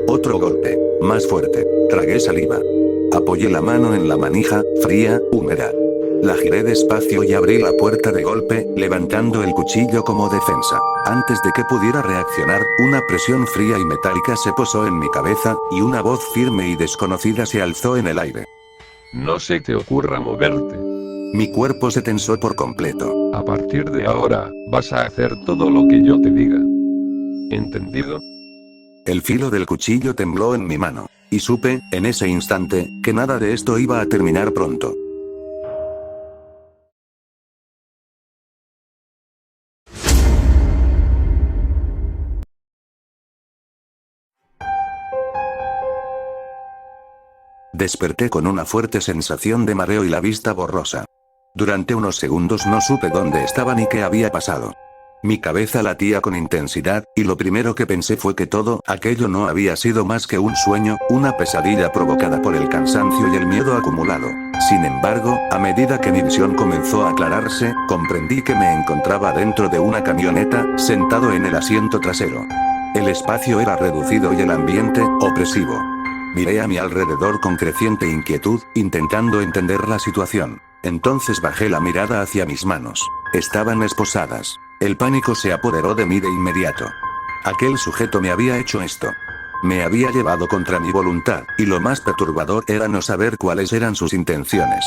Otro golpe, más fuerte. Tragué saliva. Apoyé la mano en la manija, fría, húmeda. La giré despacio y abrí la puerta de golpe, levantando el cuchillo como defensa. Antes de que pudiera reaccionar, una presión fría y metálica se posó en mi cabeza, y una voz firme y desconocida se alzó en el aire. No se te ocurra moverte. Mi cuerpo se tensó por completo. A partir de ahora, vas a hacer todo lo que yo te diga. ¿Entendido? El filo del cuchillo tembló en mi mano. Y supe, en ese instante, que nada de esto iba a terminar pronto. Desperté con una fuerte sensación de mareo y la vista borrosa. Durante unos segundos no supe dónde estaba ni qué había pasado. Mi cabeza latía con intensidad, y lo primero que pensé fue que todo aquello no había sido más que un sueño, una pesadilla provocada por el cansancio y el miedo acumulado. Sin embargo, a medida que mi visión comenzó a aclararse, comprendí que me encontraba dentro de una camioneta, sentado en el asiento trasero. El espacio era reducido y el ambiente, opresivo. Miré a mi alrededor con creciente inquietud, intentando entender la situación. Entonces bajé la mirada hacia mis manos. Estaban esposadas. El pánico se apoderó de mí de inmediato. Aquel sujeto me había hecho esto. Me había llevado contra mi voluntad, y lo más perturbador era no saber cuáles eran sus intenciones.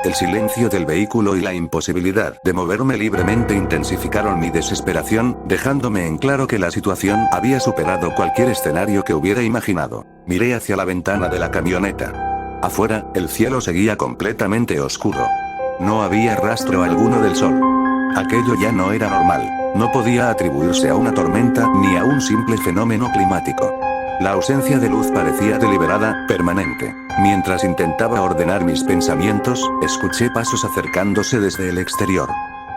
El silencio del vehículo y la imposibilidad de moverme libremente intensificaron mi desesperación, dejándome en claro que la situación había superado cualquier escenario que hubiera imaginado. Miré hacia la ventana de la camioneta. Afuera, el cielo seguía completamente oscuro. No había rastro alguno del sol. Aquello ya no era normal. No podía atribuirse a una tormenta ni a un simple fenómeno climático. La ausencia de luz parecía deliberada, permanente. Mientras intentaba ordenar mis pensamientos, escuché pasos acercándose desde el exterior.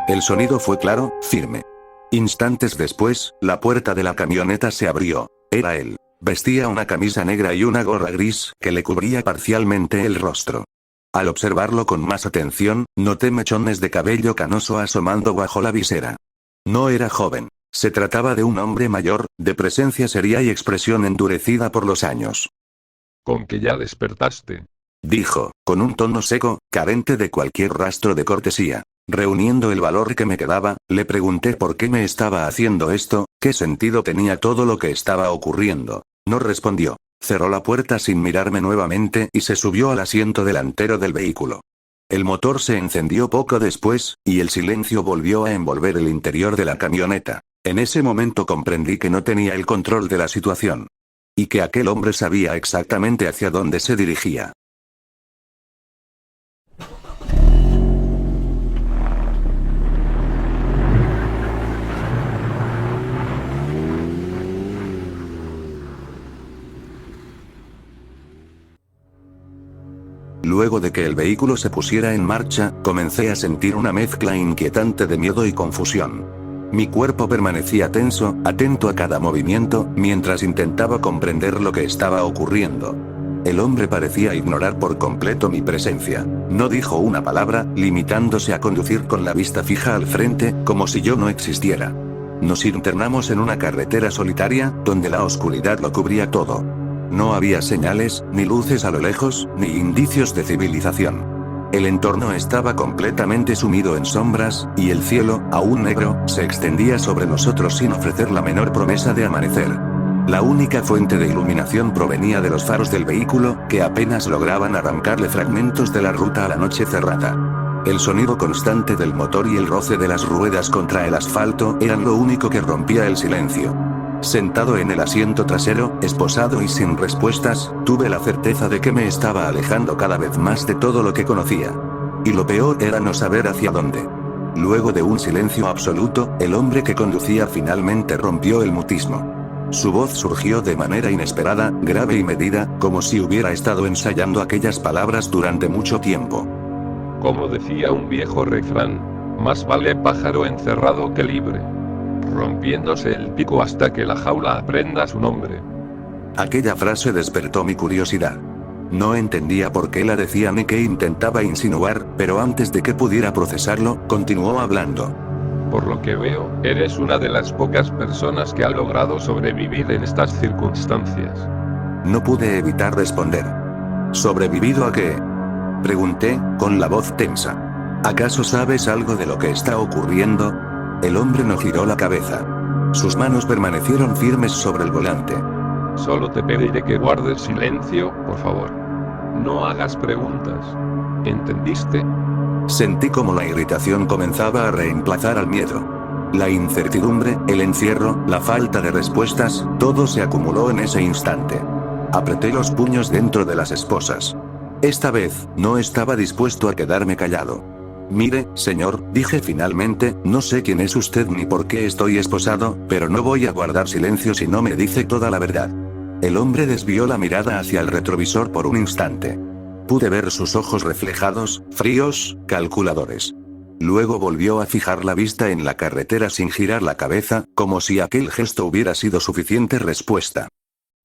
El sonido fue claro, firme. Instantes después, la puerta de la camioneta se abrió. Era él. Vestía una camisa negra y una gorra gris que le cubría parcialmente el rostro. Al observarlo con más atención, noté mechones de cabello canoso asomando bajo la visera. No era joven. Se trataba de un hombre mayor, de presencia seria y expresión endurecida por los años. ¿Con que ya despertaste? Dijo, con un tono seco, carente de cualquier rastro de cortesía. Reuniendo el valor que me quedaba, le pregunté por qué me estaba haciendo esto, qué sentido tenía todo lo que estaba ocurriendo. No respondió. Cerró la puerta sin mirarme nuevamente y se subió al asiento delantero del vehículo. El motor se encendió poco después, y el silencio volvió a envolver el interior de la camioneta. En ese momento comprendí que no tenía el control de la situación. Y que aquel hombre sabía exactamente hacia dónde se dirigía. Luego de que el vehículo se pusiera en marcha, comencé a sentir una mezcla inquietante de miedo y confusión. Mi cuerpo permanecía tenso, atento a cada movimiento, mientras intentaba comprender lo que estaba ocurriendo. El hombre parecía ignorar por completo mi presencia. No dijo una palabra, limitándose a conducir con la vista fija al frente, como si yo no existiera. Nos internamos en una carretera solitaria, donde la oscuridad lo cubría todo. No había señales, ni luces a lo lejos, ni indicios de civilización. El entorno estaba completamente sumido en sombras, y el cielo, aún negro, se extendía sobre nosotros sin ofrecer la menor promesa de amanecer. La única fuente de iluminación provenía de los faros del vehículo, que apenas lograban arrancarle fragmentos de la ruta a la noche cerrada. El sonido constante del motor y el roce de las ruedas contra el asfalto eran lo único que rompía el silencio. Sentado en el asiento trasero, esposado y sin respuestas, tuve la certeza de que me estaba alejando cada vez más de todo lo que conocía. Y lo peor era no saber hacia dónde. Luego de un silencio absoluto, el hombre que conducía finalmente rompió el mutismo. Su voz surgió de manera inesperada, grave y medida, como si hubiera estado ensayando aquellas palabras durante mucho tiempo. Como decía un viejo refrán, más vale pájaro encerrado que libre. Rompiéndose el pico hasta que la jaula aprenda su nombre. Aquella frase despertó mi curiosidad. No entendía por qué la decía ni qué intentaba insinuar, pero antes de que pudiera procesarlo, continuó hablando. Por lo que veo, eres una de las pocas personas que ha logrado sobrevivir en estas circunstancias. No pude evitar responder. ¿Sobrevivido a qué? Pregunté, con la voz tensa. ¿Acaso sabes algo de lo que está ocurriendo? El hombre no giró la cabeza. Sus manos permanecieron firmes sobre el volante. Solo te pediré que guardes silencio, por favor. No hagas preguntas. ¿Entendiste? Sentí como la irritación comenzaba a reemplazar al miedo. La incertidumbre, el encierro, la falta de respuestas, todo se acumuló en ese instante. Apreté los puños dentro de las esposas. Esta vez, no estaba dispuesto a quedarme callado. Mire, señor, dije finalmente, no sé quién es usted ni por qué estoy esposado, pero no voy a guardar silencio si no me dice toda la verdad. El hombre desvió la mirada hacia el retrovisor por un instante. Pude ver sus ojos reflejados, fríos, calculadores. Luego volvió a fijar la vista en la carretera sin girar la cabeza, como si aquel gesto hubiera sido suficiente respuesta.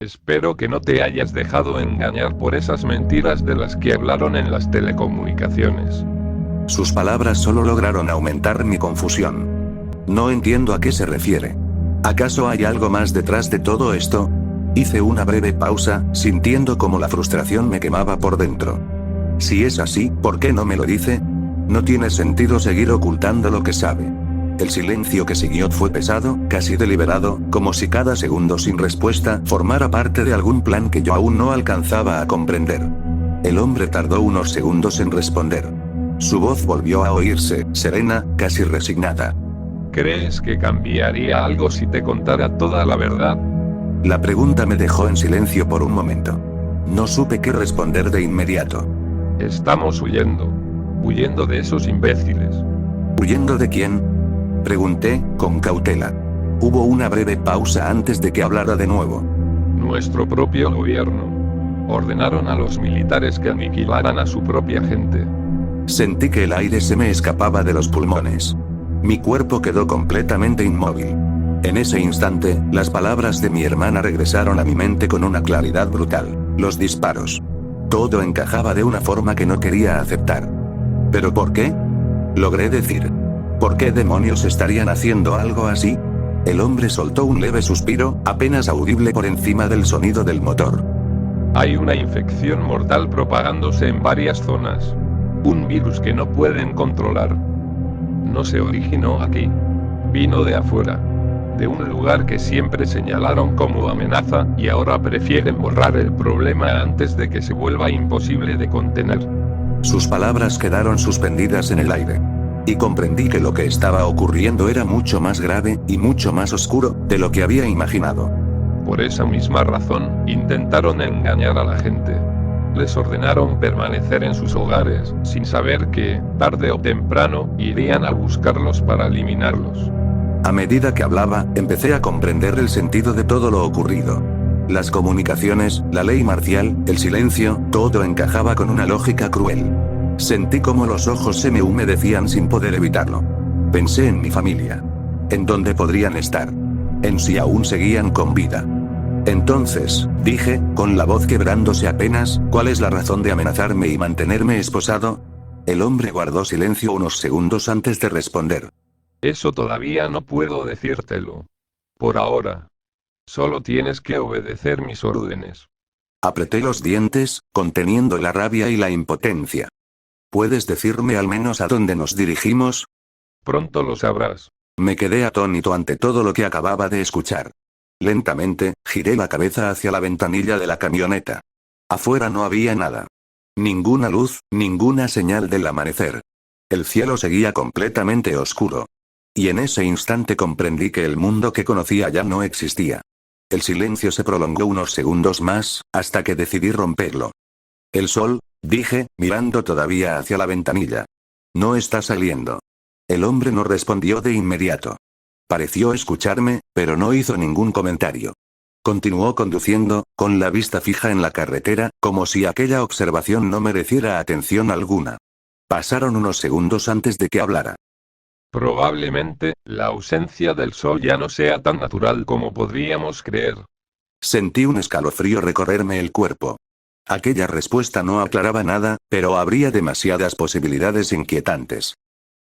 Espero que no te hayas dejado engañar por esas mentiras de las que hablaron en las telecomunicaciones. Sus palabras solo lograron aumentar mi confusión. No entiendo a qué se refiere. ¿Acaso hay algo más detrás de todo esto? Hice una breve pausa, sintiendo como la frustración me quemaba por dentro. Si es así, ¿por qué no me lo dice? No tiene sentido seguir ocultando lo que sabe. El silencio que siguió fue pesado, casi deliberado, como si cada segundo sin respuesta formara parte de algún plan que yo aún no alcanzaba a comprender. El hombre tardó unos segundos en responder. Su voz volvió a oírse, serena, casi resignada. ¿Crees que cambiaría algo si te contara toda la verdad? La pregunta me dejó en silencio por un momento. No supe qué responder de inmediato. Estamos huyendo. Huyendo de esos imbéciles. ¿Huyendo de quién? Pregunté, con cautela. Hubo una breve pausa antes de que hablara de nuevo. Nuestro propio gobierno. Ordenaron a los militares que aniquilaran a su propia gente. Sentí que el aire se me escapaba de los pulmones. Mi cuerpo quedó completamente inmóvil. En ese instante, las palabras de mi hermana regresaron a mi mente con una claridad brutal. Los disparos. Todo encajaba de una forma que no quería aceptar. ¿Pero por qué? Logré decir. ¿Por qué demonios estarían haciendo algo así? El hombre soltó un leve suspiro, apenas audible por encima del sonido del motor. Hay una infección mortal propagándose en varias zonas. Un virus que no pueden controlar. No se originó aquí. Vino de afuera. De un lugar que siempre señalaron como amenaza, y ahora prefieren borrar el problema antes de que se vuelva imposible de contener. Sus palabras quedaron suspendidas en el aire. Y comprendí que lo que estaba ocurriendo era mucho más grave, y mucho más oscuro, de lo que había imaginado. Por esa misma razón, intentaron engañar a la gente. Les ordenaron permanecer en sus hogares, sin saber que, tarde o temprano, irían a buscarlos para eliminarlos. A medida que hablaba, empecé a comprender el sentido de todo lo ocurrido. Las comunicaciones, la ley marcial, el silencio, todo encajaba con una lógica cruel. Sentí como los ojos se me humedecían sin poder evitarlo. Pensé en mi familia. En dónde podrían estar. En si aún seguían con vida. Entonces, dije, con la voz quebrándose apenas, ¿cuál es la razón de amenazarme y mantenerme esposado? El hombre guardó silencio unos segundos antes de responder. Eso todavía no puedo decírtelo. Por ahora. Solo tienes que obedecer mis órdenes. Apreté los dientes, conteniendo la rabia y la impotencia. ¿Puedes decirme al menos a dónde nos dirigimos? Pronto lo sabrás. Me quedé atónito ante todo lo que acababa de escuchar. Lentamente, giré la cabeza hacia la ventanilla de la camioneta. Afuera no había nada. Ninguna luz, ninguna señal del amanecer. El cielo seguía completamente oscuro. Y en ese instante comprendí que el mundo que conocía ya no existía. El silencio se prolongó unos segundos más, hasta que decidí romperlo. El sol, dije, mirando todavía hacia la ventanilla. No está saliendo. El hombre no respondió de inmediato. Pareció escucharme, pero no hizo ningún comentario. Continuó conduciendo, con la vista fija en la carretera, como si aquella observación no mereciera atención alguna. Pasaron unos segundos antes de que hablara. Probablemente, la ausencia del sol ya no sea tan natural como podríamos creer. Sentí un escalofrío recorrerme el cuerpo. Aquella respuesta no aclaraba nada, pero habría demasiadas posibilidades inquietantes.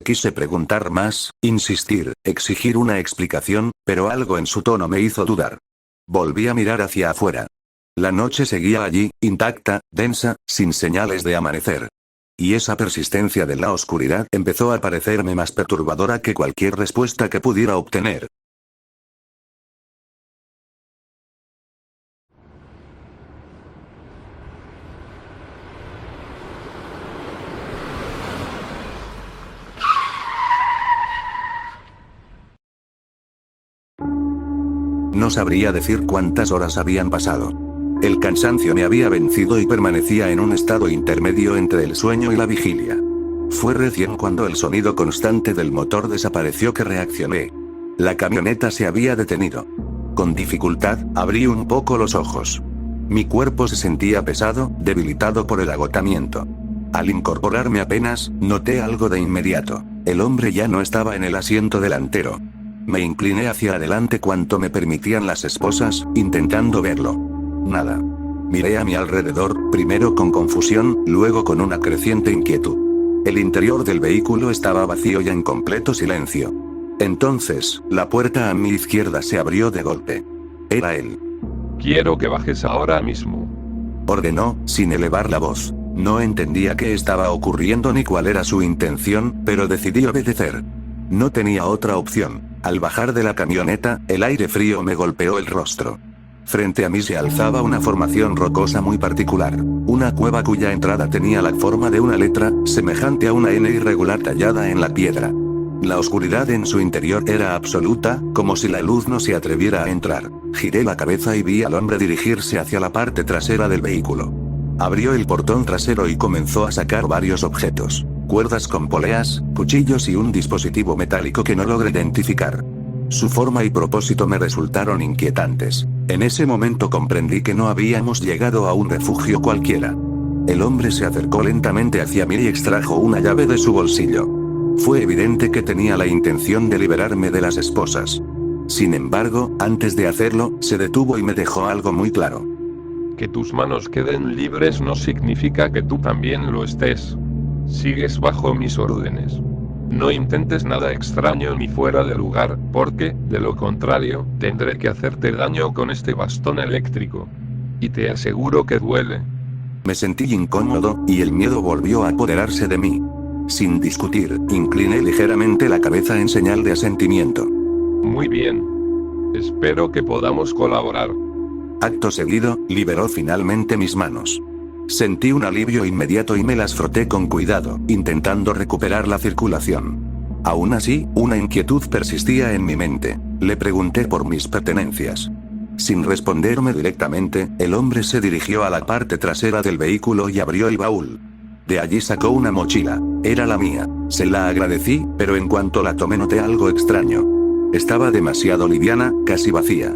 Quise preguntar más, insistir, exigir una explicación, pero algo en su tono me hizo dudar. Volví a mirar hacia afuera. La noche seguía allí, intacta, densa, sin señales de amanecer. Y esa persistencia de la oscuridad empezó a parecerme más perturbadora que cualquier respuesta que pudiera obtener. No sabría decir cuántas horas habían pasado. El cansancio me había vencido y permanecía en un estado intermedio entre el sueño y la vigilia. Fue recién cuando el sonido constante del motor desapareció que reaccioné. La camioneta se había detenido. Con dificultad, abrí un poco los ojos. Mi cuerpo se sentía pesado, debilitado por el agotamiento. Al incorporarme apenas, noté algo de inmediato. El hombre ya no estaba en el asiento delantero. Me incliné hacia adelante cuanto me permitían las esposas, intentando verlo. Nada. Miré a mi alrededor, primero con confusión, luego con una creciente inquietud. El interior del vehículo estaba vacío y en completo silencio. Entonces, la puerta a mi izquierda se abrió de golpe. Era él. Quiero que bajes ahora mismo. Ordenó, sin elevar la voz. No entendía qué estaba ocurriendo ni cuál era su intención, pero decidí obedecer. No tenía otra opción. Al bajar de la camioneta, el aire frío me golpeó el rostro. Frente a mí se alzaba una formación rocosa muy particular. Una cueva cuya entrada tenía la forma de una letra, semejante a una N irregular tallada en la piedra. La oscuridad en su interior era absoluta, como si la luz no se atreviera a entrar. Giré la cabeza y vi al hombre dirigirse hacia la parte trasera del vehículo. Abrió el portón trasero y comenzó a sacar varios objetos. Cuerdas con poleas, cuchillos y un dispositivo metálico que no logré identificar. Su forma y propósito me resultaron inquietantes. En ese momento comprendí que no habíamos llegado a un refugio cualquiera. El hombre se acercó lentamente hacia mí y extrajo una llave de su bolsillo. Fue evidente que tenía la intención de liberarme de las esposas. Sin embargo, antes de hacerlo, se detuvo y me dejó algo muy claro. Que tus manos queden libres no significa que tú también lo estés. Sigues bajo mis órdenes. No intentes nada extraño ni fuera de lugar, porque, de lo contrario, tendré que hacerte daño con este bastón eléctrico. Y te aseguro que duele. Me sentí incómodo, y el miedo volvió a apoderarse de mí. Sin discutir, incliné ligeramente la cabeza en señal de asentimiento. Muy bien. Espero que podamos colaborar. Acto seguido, liberó finalmente mis manos. Sentí un alivio inmediato y me las froté con cuidado, intentando recuperar la circulación. Aún así, una inquietud persistía en mi mente. Le pregunté por mis pertenencias. Sin responderme directamente, el hombre se dirigió a la parte trasera del vehículo y abrió el baúl. De allí sacó una mochila. Era la mía. Se la agradecí, pero en cuanto la tomé noté algo extraño. Estaba demasiado liviana, casi vacía.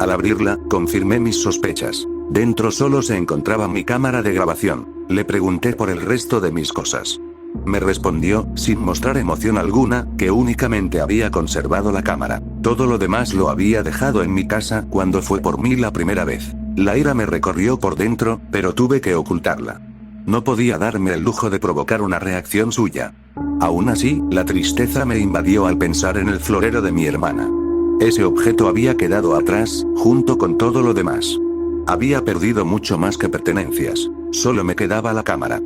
Al abrirla, confirmé mis sospechas. Dentro solo se encontraba mi cámara de grabación. Le pregunté por el resto de mis cosas. Me respondió, sin mostrar emoción alguna, que únicamente había conservado la cámara. Todo lo demás lo había dejado en mi casa cuando fue por mí la primera vez. La ira me recorrió por dentro, pero tuve que ocultarla. No podía darme el lujo de provocar una reacción suya. Aún así, la tristeza me invadió al pensar en el florero de mi hermana. Ese objeto había quedado atrás, junto con todo lo demás. Había perdido mucho más que pertenencias. Solo me quedaba la cámara.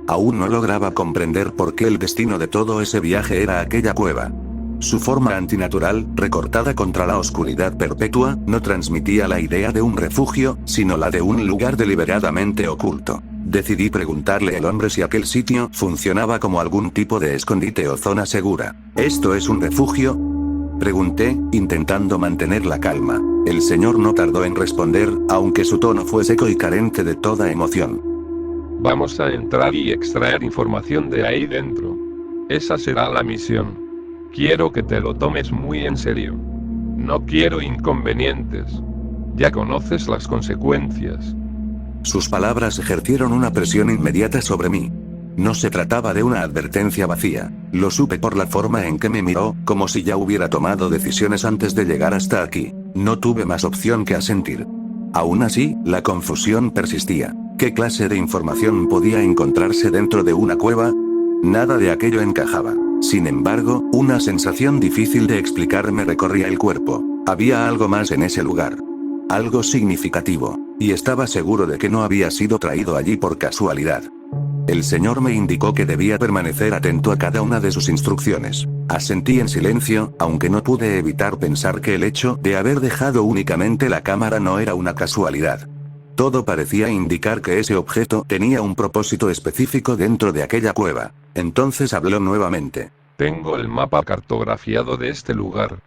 Aún no lograba comprender por qué el destino de todo ese viaje era aquella cueva. Su forma antinatural, recortada contra la oscuridad perpetua, no transmitía la idea de un refugio, sino la de un lugar deliberadamente oculto. Decidí preguntarle al hombre si aquel sitio funcionaba como algún tipo de escondite o zona segura. ¿Esto es un refugio?, pregunté, intentando mantener la calma. El señor no tardó en responder, aunque su tono fue seco y carente de toda emoción. Vamos a entrar y extraer información de ahí dentro. Esa será la misión. Quiero que te lo tomes muy en serio. No quiero inconvenientes. Ya conoces las consecuencias. Sus palabras ejercieron una presión inmediata sobre mí. No se trataba de una advertencia vacía. Lo supe por la forma en que me miró, como si ya hubiera tomado decisiones antes de llegar hasta aquí. No tuve más opción que asentir. Aún así, la confusión persistía. ¿Qué clase de información podía encontrarse dentro de una cueva? Nada de aquello encajaba. Sin embargo, una sensación difícil de explicar me recorría el cuerpo. Había algo más en ese lugar. Algo significativo. Y estaba seguro de que no había sido traído allí por casualidad. El señor me indicó que debía permanecer atento a cada una de sus instrucciones. Asentí en silencio, aunque no pude evitar pensar que el hecho de haber dejado únicamente la cámara no era una casualidad. Todo parecía indicar que ese objeto tenía un propósito específico dentro de aquella cueva. Entonces habló nuevamente. Tengo el mapa cartografiado de este lugar.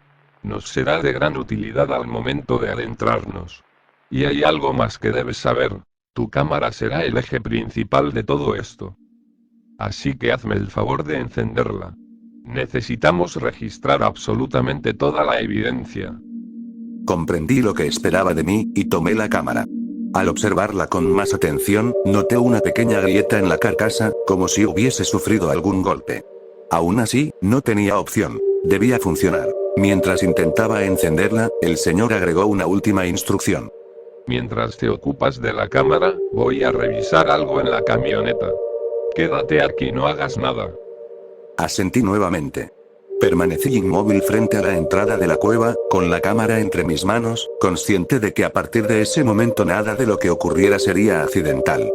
Nos será de gran utilidad al momento de adentrarnos. Y hay algo más que debes saber. Tu cámara será el eje principal de todo esto. Así que hazme el favor de encenderla. Necesitamos registrar absolutamente toda la evidencia. Comprendí lo que esperaba de mí, y tomé la cámara. Al observarla con más atención, noté una pequeña grieta en la carcasa, como si hubiese sufrido algún golpe. Aún así, no tenía opción. Debía funcionar. Mientras intentaba encenderla, el señor agregó una última instrucción. Mientras te ocupas de la cámara, voy a revisar algo en la camioneta. Quédate aquí, no hagas nada. Asentí nuevamente. Permanecí inmóvil frente a la entrada de la cueva, con la cámara entre mis manos, consciente de que a partir de ese momento nada de lo que ocurriera sería accidental.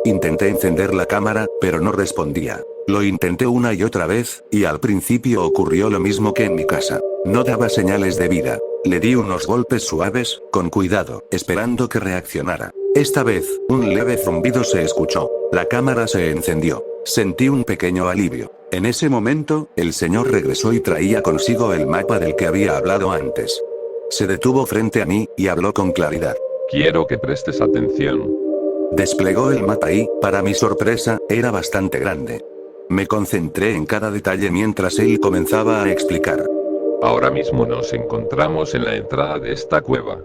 Intenté encender la cámara, pero no respondía. Lo intenté una y otra vez, y al principio ocurrió lo mismo que en mi casa. No daba señales de vida. Le di unos golpes suaves, con cuidado, esperando que reaccionara. Esta vez, un leve zumbido se escuchó. La cámara se encendió. Sentí un pequeño alivio. En ese momento, el señor regresó y traía consigo el mapa del que había hablado antes. Se detuvo frente a mí, y habló con claridad. Quiero que prestes atención. Desplegó el mapa y, para mi sorpresa, era bastante grande. Me concentré en cada detalle mientras él comenzaba a explicar. Ahora mismo nos encontramos en la entrada de esta cueva.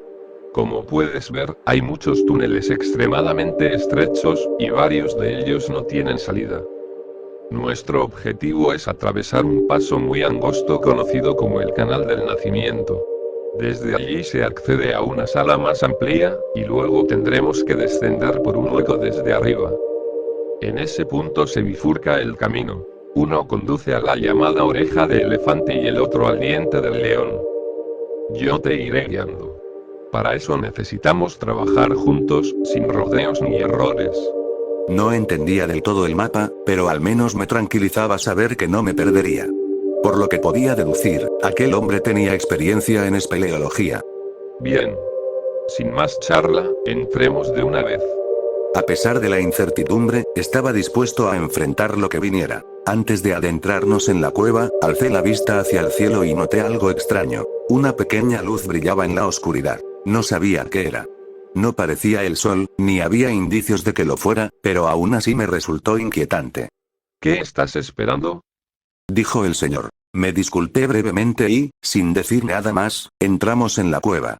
Como puedes ver, hay muchos túneles extremadamente estrechos, y varios de ellos no tienen salida. Nuestro objetivo es atravesar un paso muy angosto conocido como el Canal del Nacimiento. Desde allí se accede a una sala más amplia, y luego tendremos que descender por un hueco desde arriba. En ese punto se bifurca el camino. Uno conduce a la llamada oreja de elefante y el otro al diente del león. Yo te iré guiando. Para eso necesitamos trabajar juntos, sin rodeos ni errores. No entendía del todo el mapa, pero al menos me tranquilizaba saber que no me perdería. Por lo que podía deducir, aquel hombre tenía experiencia en espeleología. Bien. Sin más charla, entremos de una vez. A pesar de la incertidumbre, estaba dispuesto a enfrentar lo que viniera. Antes de adentrarnos en la cueva, alcé la vista hacia el cielo y noté algo extraño. Una pequeña luz brillaba en la oscuridad. No sabía qué era. No parecía el sol, ni había indicios de que lo fuera, pero aún así me resultó inquietante. ¿Qué estás esperando? Dijo el señor. Me disculpé brevemente y, sin decir nada más, entramos en la cueva.